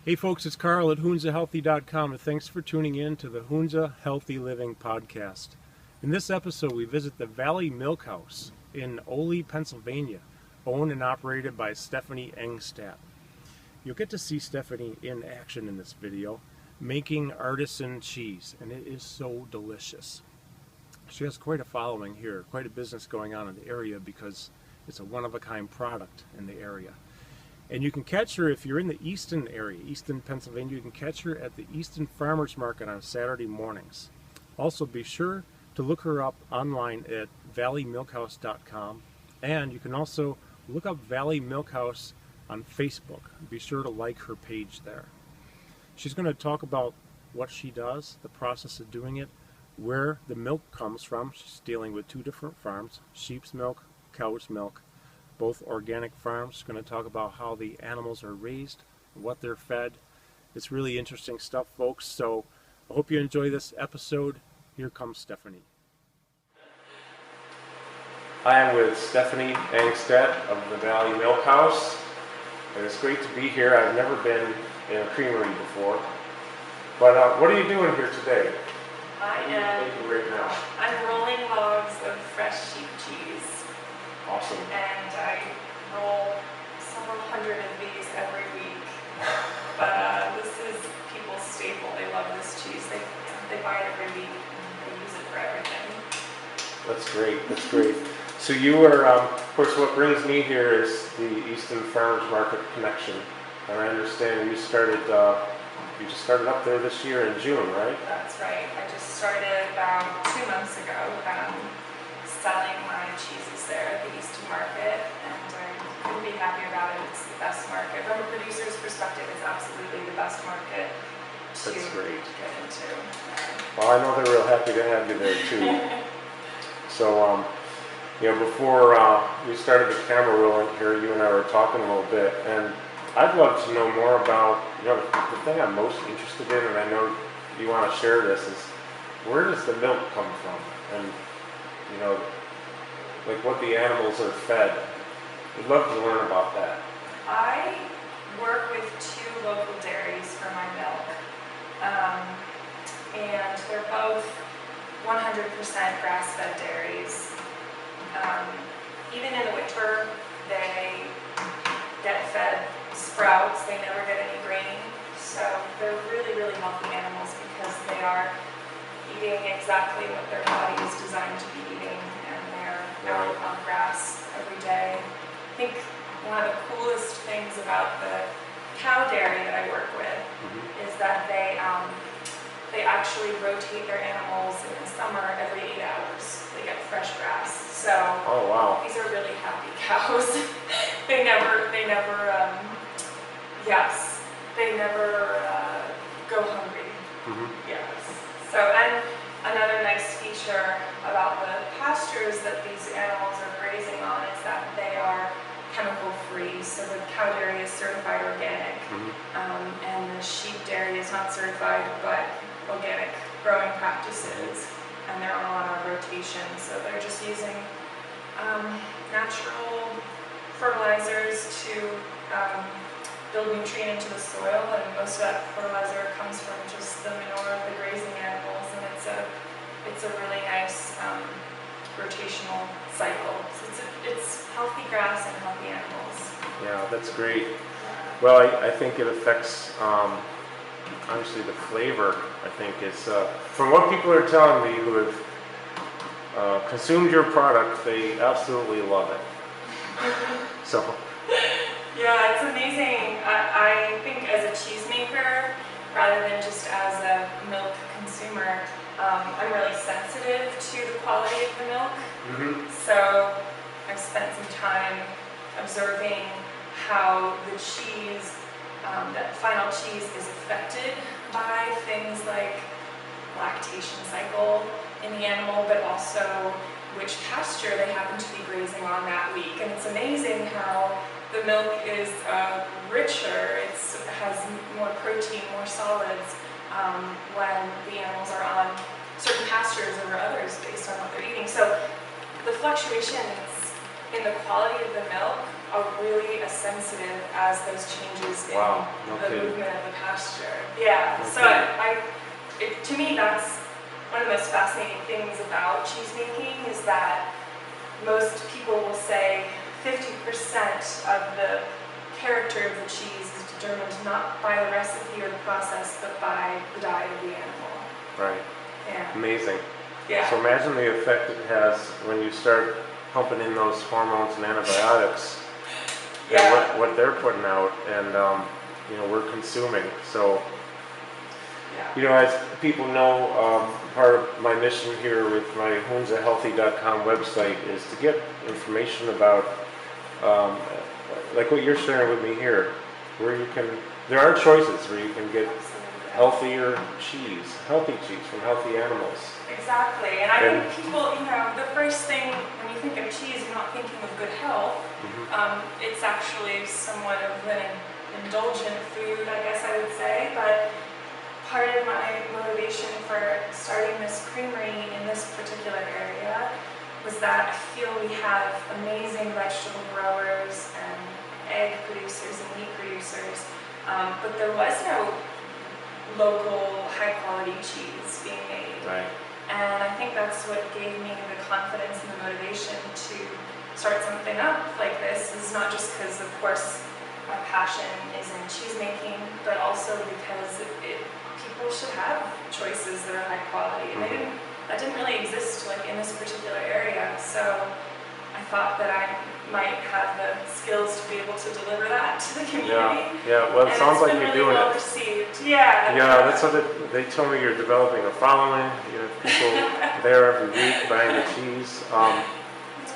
Hey folks, it's Carl at HoonzaHealthy.com, and thanks for tuning in to the Hoonza Healthy Living podcast. In this episode, we visit the Valley Milkhouse in Oley, Pennsylvania, owned and operated by Stefanie Angstadt. You'll get to see Stefanie in action in this video, making artisan cheese, and it is so delicious. She has quite a following here, quite a business going on in the area because it's a one-of-a-kind product in the area. And you can catch her if you're in the Easton area, Easton, Pennsylvania. You can catch her at the Easton Farmers Market on Saturday mornings. Also, be sure to look her up online at valleymilkhouse.com. And you can also look up Valley Milkhouse on Facebook. Be sure to like her page there. She's going to talk about what she does, the process of doing it, where the milk comes from. She's dealing with two different farms, sheep's milk, cow's milk. Both organic farms. Going to talk about how the animals are raised, what they're fed. It's really interesting stuff, folks. So I hope you enjoy this episode. Here comes Stefanie. I am with Stefanie Angstadt of the Valley Milkhouse, and it's great to be here. I've never been in a creamery before, but what are you doing here today? I'm rolling logs of fresh sheep cheese. Awesome. And I roll several hundred of these every week. But this is people's staple. They love this cheese. They buy it every week and they use it for everything. That's great. That's great. So you are, of course, what brings me here is the Easton Farmers Market connection. And I understand you just started up there this year in June, right? That's right. I just started about 2 months ago. Selling my cheeses there at the Easton Market, and I couldn't be happier about it. It's the best market. From a producer's perspective, it's absolutely the best market to get into. Well, I know they're real happy to have you there too. So, before we started the camera rolling here, you and I were talking a little bit, and I'd love to know more about, the thing I'm most interested in, and I know you want to share this, is where does the milk come from? And like what the animals are fed. We'd love to learn about that. I work with 2 local dairies for my milk, and they're both 100% grass-fed dairies. Even in the winter, they get fed sprouts. They never get any grain, so they're really, really healthy animals because they are eating exactly what their body is designed to be eating, and they're out on grass every day. I think one of the coolest things about the cow dairy that I work with is that they actually rotate their animals in the summer every 8 hours. They get fresh grass. So these are really happy cows. They never go hungry. Yes. So, and another nice feature about the pastures that these animals are grazing on is that they are chemical free. So the cow dairy is certified organic, and the sheep dairy is not certified, but organic growing practices, and they're all on a rotation. So they're just using natural fertilizers to build nutrient into the soil, and most of that fertilizer comes from just the manure of the grazing animals, and it's a really nice rotational cycle. So it's healthy grass and healthy animals. Yeah, that's great. Well, I think it affects obviously the flavor. I think it's from what people are telling me who have consumed your product, they absolutely love it. So. Yeah, it's amazing. I think as a cheesemaker, rather than just as a milk consumer, I'm really sensitive to the quality of the milk. So I've spent some time observing how the cheese, that final cheese is affected by things like lactation cycle in the animal, but also which pasture they happen to be grazing on that week. And it's amazing how the milk is richer, it has more protein, more solids when the animals are on certain pastures over others based on what they're eating. So the fluctuations in the quality of the milk are really as sensitive as those changes in Wow, no the kidding. movement of the pasture. Yeah, No so to me that's one of the most fascinating things about cheese making is that most people will say 50% of the character of the cheese is determined not by the recipe or the process, but by the diet of the animal. Right. Yeah. Amazing. Yeah. So imagine the effect it has when you start pumping in those hormones and antibiotics, Yeah. and what they're putting out, and we're consuming. So, Yeah. as people know, part of my mission here with my hunzahealthy.com website is to get information about, like what you're sharing with me here, where there are choices where you can get Absolutely. healthy cheese from healthy animals. Exactly, and I think people, the first thing when you think of cheese, you're not thinking of good health. It's actually somewhat of an indulgent food, I guess I would say, but part of my motivation for starting this creamery in this particular area was that I feel we have amazing vegetable growers and egg producers and meat producers, but there was no local high-quality cheese being made. Right. And I think that's what gave me the confidence and the motivation to start something up like this. Is not just because, of course, my passion is in cheese making, but also because people should have choices that are high quality. And that didn't really exist in this particular area. So I thought that I might have the skills to be able to deliver that to the community. Yeah. Well, it sounds like you're doing well it. Received. Yeah. Yeah, that's what they told me. You're developing a following. You have people there every week buying the cheese.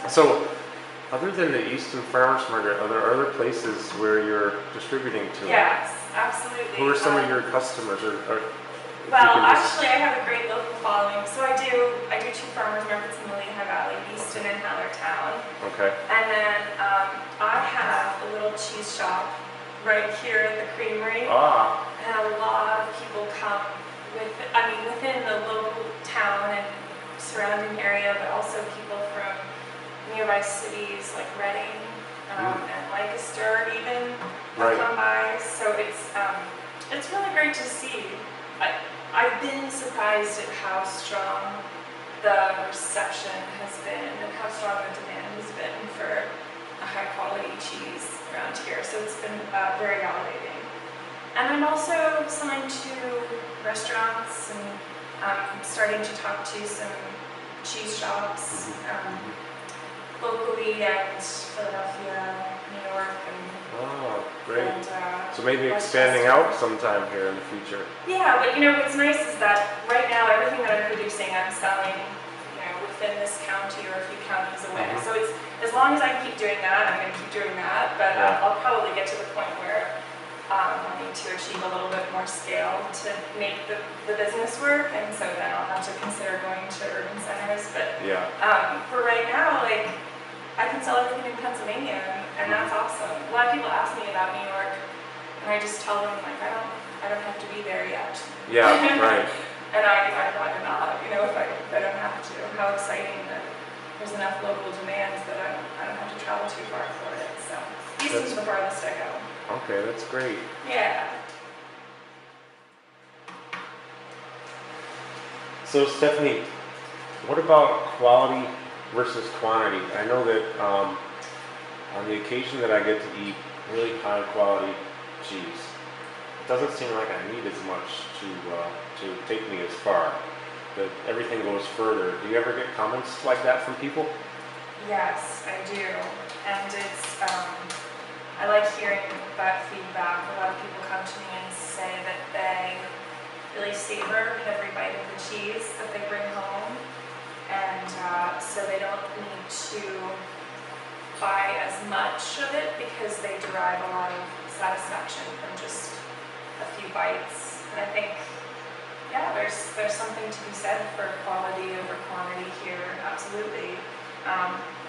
So, other than the Easton Farmers Market, are there other places where you're distributing to? Yes, absolutely. Who are some of your customers? Well, actually, I have a great local following. So I do 2 farmers markets in the Lehigh Valley, Easton and Hallertown. Okay. And then I have a little cheese shop right here at the creamery. And a lot of people come within the local town and surrounding area, but also people from nearby cities like Reading and Lancaster even come by. So it's really great to see. I've been surprised at how strong the reception has been and how strong the demand has been for a high quality cheese around here. So it's been very validating. And I'm also selling to restaurants and starting to talk to some cheese shops locally and Philadelphia, New York, and great. And, so maybe expanding out sometime here in the future. Yeah, but what's nice is that right now everything that I'm producing, I'm selling, within this county or a few counties away. So it's as long as I keep doing that, I'm going to keep doing that. But I'll probably get to the point where I need to achieve a little bit more scale to make the business work, and so then I'll have to consider going to urban centers. But for right now, I can sell everything in Pennsylvania, and that's awesome. A lot of people ask me about New York, and I just tell them I don't have to be there yet. Yeah, right. And I'd rather not, if I don't have to. How exciting that there's enough local demand that I don't have to travel too far for it. So Easton's the farthest I go. Okay, that's great. Yeah. So Stefanie, what about quality versus quantity? I know that on the occasion that I get to eat really high quality cheese, it doesn't seem like I need as much to take me as far. That everything goes further. Do you ever get comments like that from people? Yes, I do, and it's I like hearing that feedback. A lot of people come to me and say that they really savor every bite of the cheese that they bring home, and so they don't need to buy as much of it because they derive a lot of satisfaction from just a few bites. And I think, there's something to be said for quality over quantity here. Absolutely.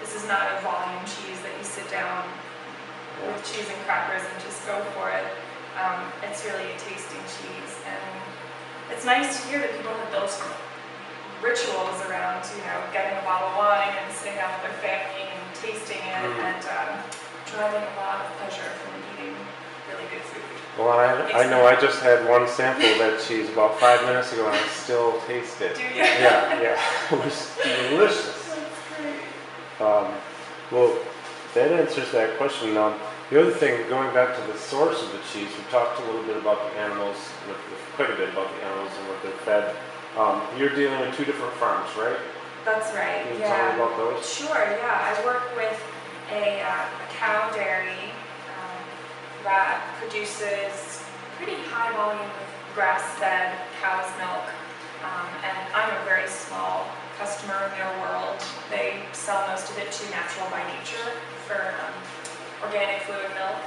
This is not a volume cheese that you sit down with cheese and crackers and just go for it. It's really a tasting cheese, and it's nice to hear that people have built rituals around, getting a bottle of wine and sitting down with their family and tasting it and deriving a lot of pleasure from eating really good food. Well, I know I just had one sample of that cheese about 5 minutes ago and I still taste it. Do you? Yeah. It was delicious. That's great. Well, that answers that question. The other thing, going back to the source of the cheese, we talked a little bit about the animals, quite a bit about the animals and what they're fed. You're dealing with 2 different farms, right? That's right. Can you tell me about those? Sure. Yeah, I work with a cow dairy that produces pretty high volume of grass-fed cow's milk, and I'm a very small customer in their world. They sell most of it to Natural by Nature for organic fluid milk,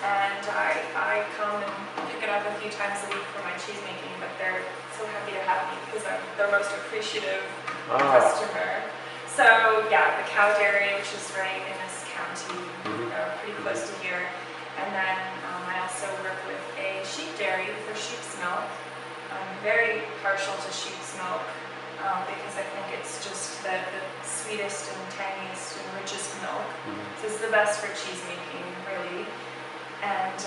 and I come and pick it up a few times a week for my cheese making, but they're so happy to have me because I'm their most appreciative customer. So yeah, the cow dairy, which is right in this county, pretty close to here, and then I also work with a sheep dairy for sheep's milk. I'm very partial to sheep's milk because I think it's just the sweetest and tangiest and richest milk. So it's the best for cheese making, really. And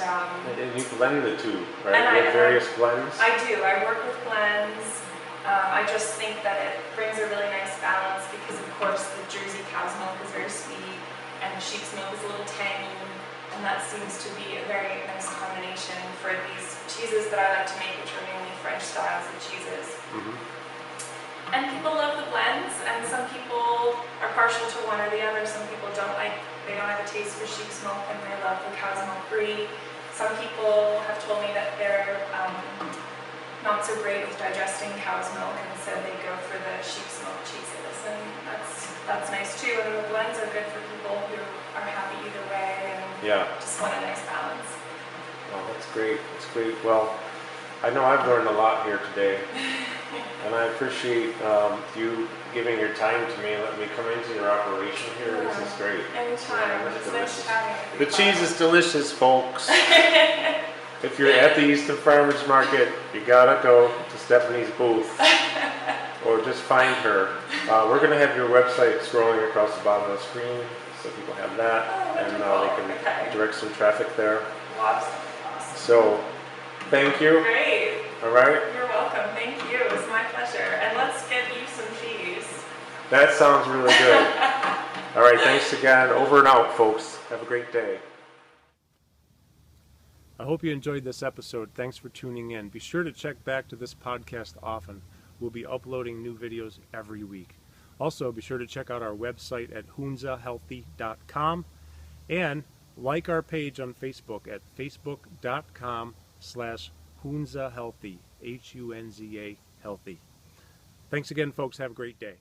you blend the 2, right? You have various blends? I do. I work with blends. I just think that it brings a really nice balance because, of course, the Jersey cow's milk is very sweet and the sheep's milk is a little tangy, and that seems to be a very nice combination for these cheeses that I like to make, which are mainly French styles of cheeses. And people love the blends, and some people are partial to one or the other. Some people they don't have a taste for sheep's milk and they love the cow's milk brie. Some people have told me that they're not so great with digesting cow's milk, and so they go for the sheep's milk cheeses, and that's nice too. And the blends are good for people who are happy either way and just want a nice balance. Oh, that's great. That's great. Well, I know I've learned a lot here today, and I appreciate you giving your time to me and letting me come into your operation here. This is great. Anytime. It's nice chatting with you. The cheese is delicious, folks. If you're at the Easton Farmers Market, you gotta go to Stefanie's booth, or just find her. We're gonna have your website scrolling across the bottom of the screen, so people have that, and they can direct some traffic there. Awesome. So, thank you. Great. All right. You're welcome. Thank you. It was my pleasure. And let's get you some cheese. That sounds really good. All right. Thanks again. Over and out, folks. Have a great day. I hope you enjoyed this episode. Thanks for tuning in. Be sure to check back to this podcast often. We'll be uploading new videos every week. Also, be sure to check out our website at hunzahealthy.com and like our page on Facebook at facebook.com/HunzaHealthy, Hunza Healthy. Thanks again, folks. Have a great day.